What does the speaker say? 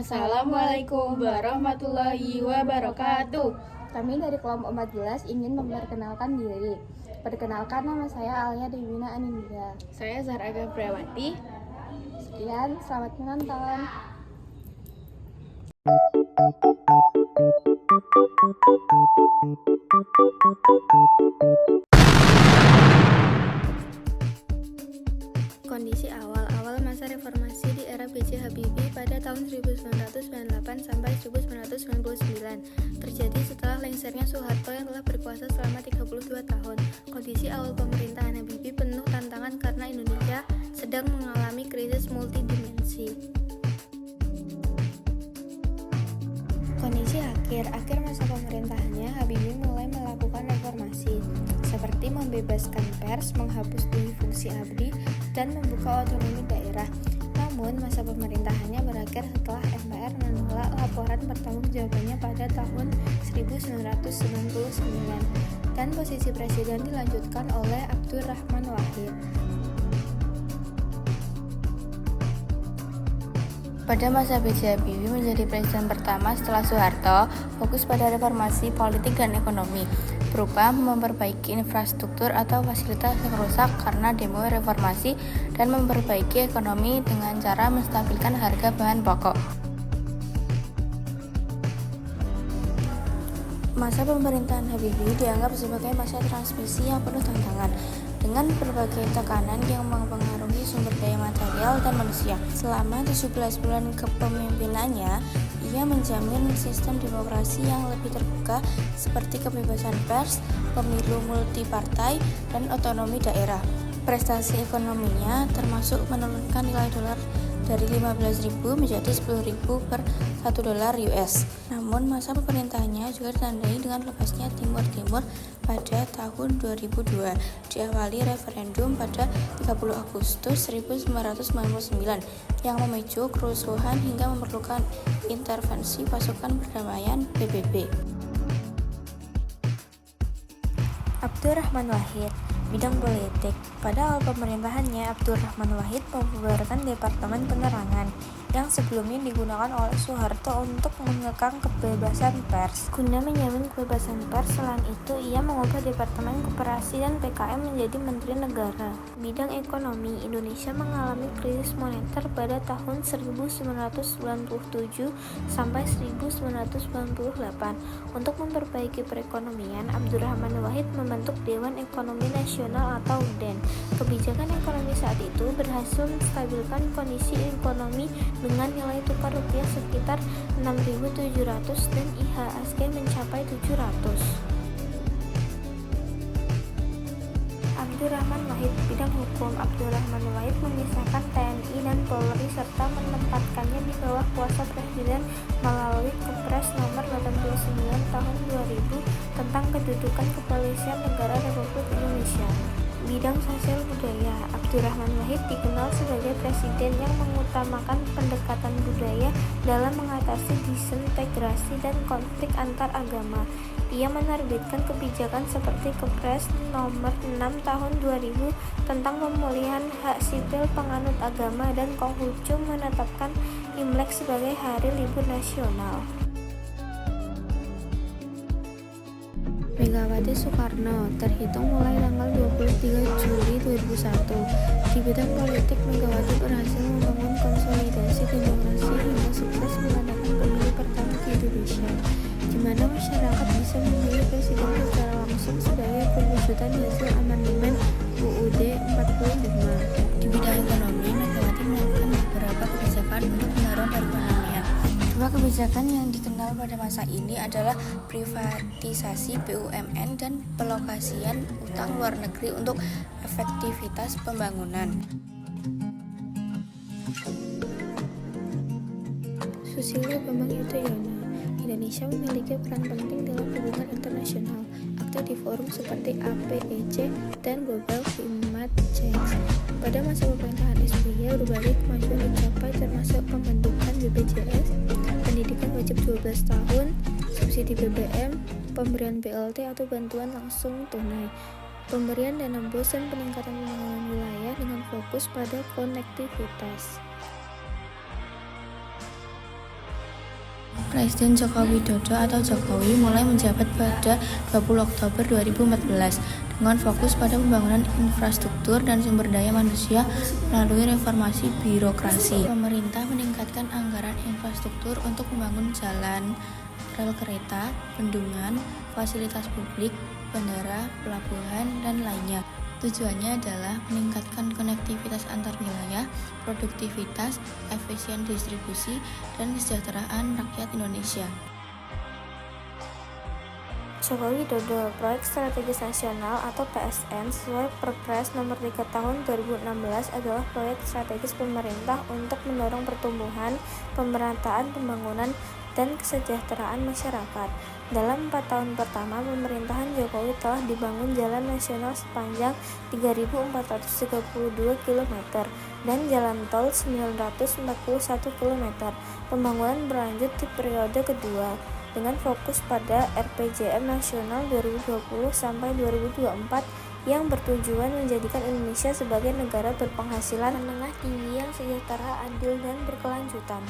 Assalamualaikum warahmatullahi wabarakatuh. Kami dari kelompok 14 ingin memperkenalkan diri. Perkenalkan, nama saya Alia Dewina Anindya. Saya Zahra Gabriawati. Sekian, selamat menonton. Kondisi awal masa reformasi di era B.J. Habibie pada tahun 1998 sampai 1999 terjadi setelah lengsernya Soeharto yang telah berkuasa selama 32 tahun. Kondisi awal pemerintahan Habibie penuh tantangan karena Indonesia sedang mengalami krisis multidimensi. Kondisi akhir masa pemerintahannya, Habibie mulai melakukan reformasi seperti membebaskan pers, menghapus duit fungsi ABRI, dan membuka otonomi daerah. Namun, masa pemerintahannya berakhir setelah MPR menolak laporan pertanggungjawabannya pada tahun 1999 dan posisi presiden dilanjutkan oleh Abdurrahman Wahid. Pada masa B.J. Habibie menjadi presiden pertama setelah Soeharto, fokus pada reformasi politik dan ekonomi, berupa memperbaiki infrastruktur atau fasilitas yang rusak karena demo reformasi dan memperbaiki ekonomi dengan cara menstabilkan harga bahan pokok. Masa pemerintahan Habibie dianggap sebagai masa transmisi yang penuh tantangan, dengan berbagai tekanan yang mempengaruhi sumber daya material dan manusia. Selama 17 bulan kepemimpinannya, ia menjamin sistem demokrasi yang lebih terbuka seperti kebebasan pers, pemilu multipartai, dan otonomi daerah. Prestasi ekonominya termasuk menurunkan nilai dolar dari 15.000 menjadi 10.000 per 1 dolar US. Namun masa pemerintahannya juga ditandai dengan lepasnya Timur Timur pada tahun 2002, diawali referendum pada 30 Agustus 1999 yang memicu kerusuhan hingga memerlukan intervensi pasukan perdamaian PBB. Abdurrahman Wahid, bidang politik. Pada awal pemerintahannya, Abdurrahman Wahid membubarkan Departemen Penerangan yang sebelumnya digunakan oleh Soeharto untuk mengekang kebebasan pers. Guna menjamin kebebasan pers, selain itu ia mengubah Departemen Koperasi dan PKM menjadi Menteri Negara. Bidang ekonomi, Indonesia mengalami krisis moneter pada tahun 1997 sampai 1998. Untuk memperbaiki perekonomian, Abdurrahman Wahid membentuk Dewan Ekonomi Nasional atau DEN. Kebijakan ekonomi saat itu berhasil menstabilkan kondisi ekonomi dengan nilai tukar rupiah sekitar 6.700 dan IHSG mencapai 700. Abdurrahman Wahid, bidang hukum. Abdurrahman Wahid memisahkan TNI dan Polri serta menempatkannya di bawah kuasa Presiden melalui Kepres nomor 89 tahun 2000 tentang kedudukan kepolisian negara Republik Indonesia. Bidang sosial budaya, Abdurrahman Wahid dikenal sebagai presiden yang mengutamakan pendekatan budaya dalam mengatasi disintegrasi dan konflik antar agama. Ia menerbitkan kebijakan seperti Kepres nomor 6 tahun 2000 tentang pemulihan hak sipil penganut agama dan Konghucu menetapkan Imlek sebagai hari libur nasional. Megawati Soekarno, terhitung mulai tanggal 23 Juli 2001. Di bidang politik, Megawati berhasil membangun konsolidasi demokrasi hingga sukses mengadakan pemilu pertama di Indonesia, di mana masyarakat bisa memilih presiden secara langsung sebagai perwujudan hasil amandemen UUD 45. Di bidang ekonomi, Megawati melakukan beberapa kebijakan untuk mendorong perekonomian. Dua kebijakan yang dikenal pada masa ini adalah privatisasi BUMN dan pelokasian utang luar negeri untuk efektivitas pembangunan. Susilo Bambang Yudhoyono, Indonesia memiliki peran penting dalam hubungan internasional, aktif di forum seperti APEC dan Global Climate Change. Pada masa pemerintahan SBY, berbagai kemajuan dicapai termasuk pembentukan BPJS, pendidikan wajib 12 tahun, subsidi BBM, pemberian BLT atau bantuan langsung tunai, pemberian dana BOS dan peningkatan pembangunan wilayah dengan fokus pada konektivitas. Presiden Joko Widodo atau Jokowi mulai menjabat pada 20 Oktober 2014 dengan fokus pada pembangunan infrastruktur dan sumber daya manusia melalui reformasi birokrasi. Pemerintah meningkatkan anggaran infrastruktur untuk membangun jalan, rel kereta, bendungan, fasilitas publik, bandara, pelabuhan, dan lainnya. Tujuannya adalah meningkatkan konektivitas antar wilayah, produktivitas, efisien distribusi, dan kesejahteraan rakyat Indonesia. Joko Widodo, Proyek Strategis Nasional atau PSN sesuai Perpres Nomor 3 Tahun 2016 adalah proyek strategis pemerintah untuk mendorong pertumbuhan, pemerataan pembangunan, dan kesejahteraan masyarakat. Dalam 4 tahun pertama pemerintahan Jokowi telah dibangun jalan nasional sepanjang 3.432 km dan jalan tol 941 km. Pembangunan berlanjut di periode kedua dengan fokus pada RPJM nasional 2020 sampai 2024 yang bertujuan menjadikan Indonesia sebagai negara berpenghasilan menengah tinggi yang sejahtera, adil, dan berkelanjutan.